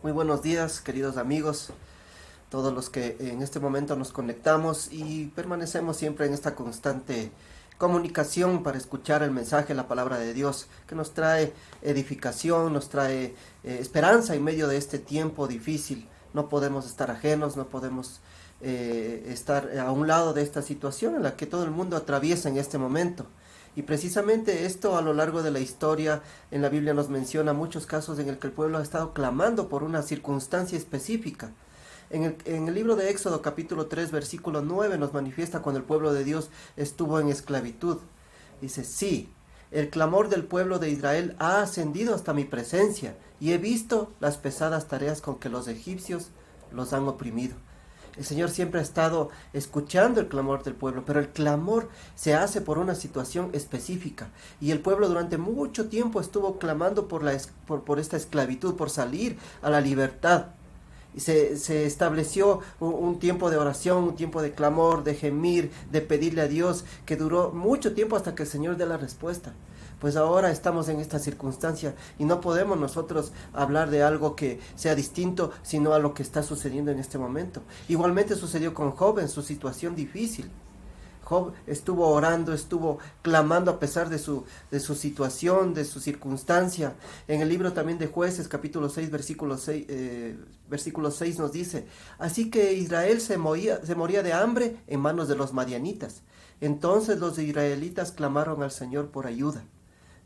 Muy buenos días, queridos amigos, todos los que en este momento nos conectamos y permanecemos siempre en esta constante comunicación para escuchar el mensaje, la palabra de Dios, que nos trae edificación, nos trae esperanza en medio de este tiempo difícil. No podemos estar ajenos, no podemos estar a un lado de esta situación en la que todo el mundo atraviesa en este momento. Y precisamente esto a lo largo de la historia en la Biblia nos menciona muchos casos en el que el pueblo ha estado clamando por una circunstancia específica. En el libro de Éxodo capítulo 3 versículo 9 nos manifiesta cuando el pueblo de Dios estuvo en esclavitud. Dice, sí, el clamor del pueblo de Israel ha ascendido hasta mi presencia y he visto las pesadas tareas con que los egipcios los han oprimido. El Señor siempre ha estado escuchando el clamor del pueblo, pero el clamor se hace por una situación específica. Y el pueblo durante mucho tiempo estuvo clamando por esta esclavitud, por salir a la libertad. Y se estableció un tiempo de oración, un tiempo de clamor, de gemir, de pedirle a Dios, que duró mucho tiempo hasta que el Señor dé la respuesta. Pues ahora estamos en esta circunstancia y no podemos nosotros hablar de algo que sea distinto, sino a lo que está sucediendo en este momento. Igualmente sucedió con Job en su situación difícil. Job estuvo orando, estuvo clamando a pesar de su situación, de su circunstancia. En el libro también de Jueces, capítulo 6, versículo 6 nos dice, así que Israel se moría de hambre en manos de los madianitas. Entonces los israelitas clamaron al Señor por ayuda.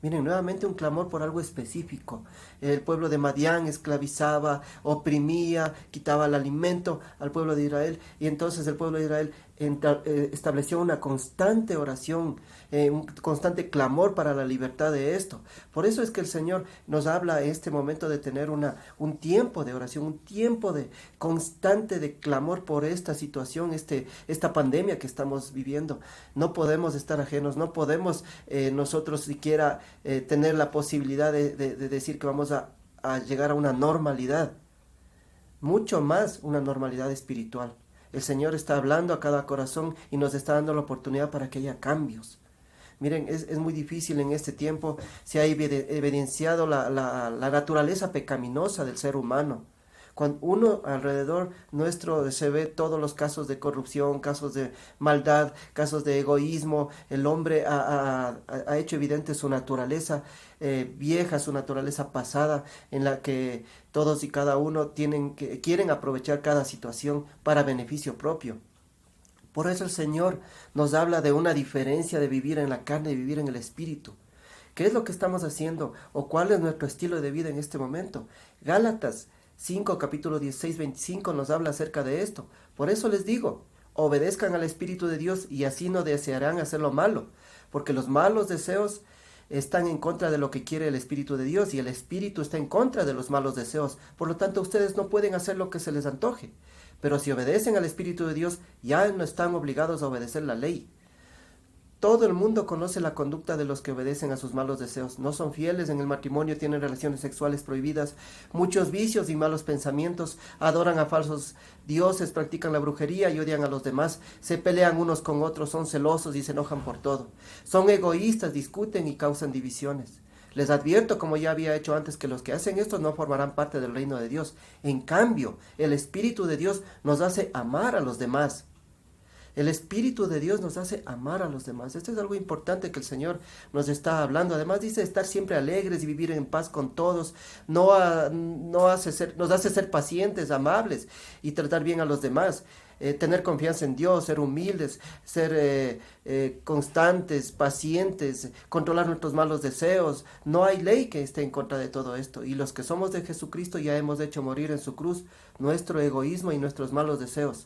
Miren, nuevamente un clamor por algo específico. El pueblo de Madián esclavizaba, oprimía, quitaba el alimento al pueblo de Israel. Y entonces el pueblo de Israel estableció una constante oración, un constante clamor para la libertad de esto. Por eso es que el Señor nos habla en este momento de tener un tiempo de oración, un tiempo de constante de clamor por esta situación, esta pandemia que estamos viviendo. No podemos estar ajenos, no podemos nosotros siquiera tener la posibilidad de decir que vamos a llegar a una normalidad, mucho más una normalidad espiritual. El Señor está hablando a cada corazón y nos está dando la oportunidad para que haya cambios. Miren, es muy difícil en este tiempo, se ha evidenciado la naturaleza pecaminosa del ser humano. Cuando uno alrededor nuestro se ve todos los casos de corrupción, casos de maldad, casos de egoísmo, el hombre ha hecho evidente su naturaleza vieja, su naturaleza pasada, en la que todos y cada uno quieren aprovechar cada situación para beneficio propio. Por eso el Señor nos habla de una diferencia de vivir en la carne y vivir en el espíritu. ¿Qué es lo que estamos haciendo o cuál es nuestro estilo de vida en este momento? Gálatas 5, capítulo 16, 25 nos habla acerca de esto. Por eso les digo, obedezcan al Espíritu de Dios y así no desearán hacer lo malo, porque los malos deseos están en contra de lo que quiere el Espíritu de Dios y el Espíritu está en contra de los malos deseos. Por lo tanto, ustedes no pueden hacer lo que se les antoje. Pero si obedecen al Espíritu de Dios, ya no están obligados a obedecer la ley. Todo el mundo conoce la conducta de los que obedecen a sus malos deseos. No son fieles en el matrimonio, tienen relaciones sexuales prohibidas, muchos vicios y malos pensamientos, adoran a falsos dioses, practican la brujería y odian a los demás, se pelean unos con otros, son celosos y se enojan por todo. Son egoístas, discuten y causan divisiones. Les advierto, como ya había hecho antes, que los que hacen esto no formarán parte del reino de Dios. En cambio, el Espíritu de Dios nos hace amar a los demás. El Espíritu de Dios nos hace amar a los demás. Esto es algo importante que el Señor nos está hablando. Además dice estar siempre alegres y vivir en paz con todos. Nos hace ser pacientes, amables y tratar bien a los demás. Tener confianza en Dios, ser humildes, ser constantes, pacientes, controlar nuestros malos deseos. No hay ley que esté en contra de todo esto. Y los que somos de Jesucristo ya hemos hecho morir en su cruz nuestro egoísmo y nuestros malos deseos.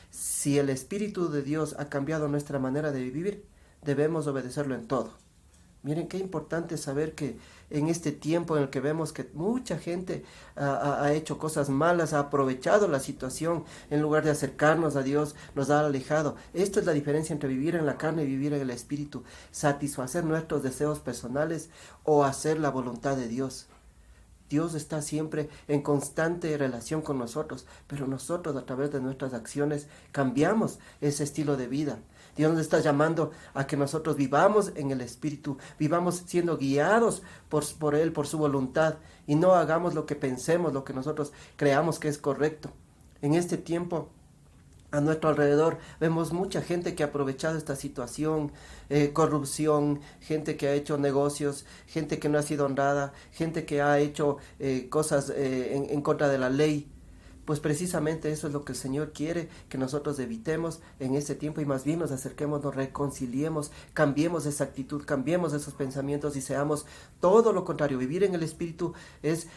Si el Espíritu de Dios ha cambiado nuestra manera de vivir, debemos obedecerlo en todo. Miren qué importante saber que en este tiempo en el que vemos que mucha gente ha hecho cosas malas, ha aprovechado la situación, en lugar de acercarnos a Dios, nos ha alejado. Esto es la diferencia entre vivir en la carne y vivir en el Espíritu, satisfacer nuestros deseos personales o hacer la voluntad de Dios. Dios está siempre en constante relación con nosotros, pero nosotros a través de nuestras acciones cambiamos ese estilo de vida. Dios nos está llamando a que nosotros vivamos en el Espíritu, vivamos siendo guiados por Él, por su voluntad, y no hagamos lo que pensemos, lo que nosotros creamos que es correcto. En este tiempo, a nuestro alrededor vemos mucha gente que ha aprovechado esta situación, corrupción, gente que ha hecho negocios, gente que no ha sido honrada, gente que ha hecho cosas en contra de la ley. Pues precisamente eso es lo que el Señor quiere que nosotros evitemos en este tiempo, y más bien nos acerquemos, nos reconciliemos, cambiemos esa actitud, cambiemos esos pensamientos y seamos todo lo contrario. Vivir en el Espíritu es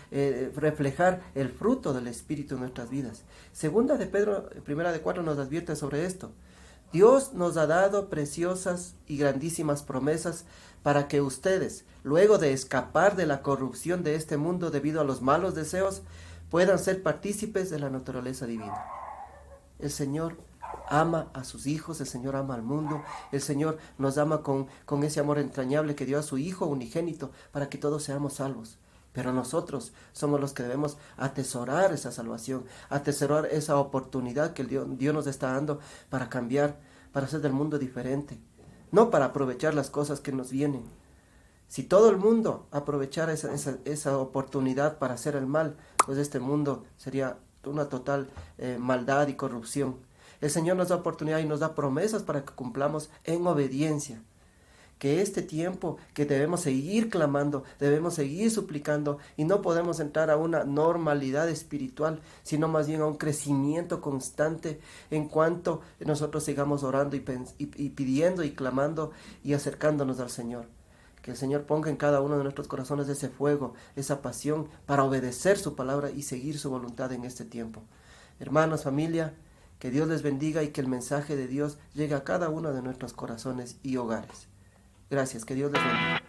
reflejar el fruto del Espíritu en nuestras vidas. Segunda de Pedro, primera de 4 nos advierte sobre esto. Dios nos ha dado preciosas y grandísimas promesas para que ustedes, luego de escapar de la corrupción de este mundo debido a los malos deseos, puedan ser partícipes de la naturaleza divina. El Señor ama a sus hijos, el Señor ama al mundo, el Señor nos ama con ese amor entrañable que dio a su Hijo unigénito para que todos seamos salvos. Pero nosotros somos los que debemos atesorar esa salvación, atesorar esa oportunidad que Dios nos está dando para cambiar, para hacer del mundo diferente, no para aprovechar las cosas que nos vienen. Si todo el mundo aprovechara esa oportunidad para hacer el mal, pues este mundo sería una total maldad y corrupción. El Señor nos da oportunidad y nos da promesas para que cumplamos en obediencia. Que este tiempo que debemos seguir clamando, debemos seguir suplicando, y no podemos entrar a una normalidad espiritual, sino más bien a un crecimiento constante en cuanto nosotros sigamos orando y pidiendo y clamando y acercándonos al Señor. Que el Señor ponga en cada uno de nuestros corazones ese fuego, esa pasión para obedecer su palabra y seguir su voluntad en este tiempo. Hermanos, familia, que Dios les bendiga y que el mensaje de Dios llegue a cada uno de nuestros corazones y hogares. Gracias, que Dios les bendiga.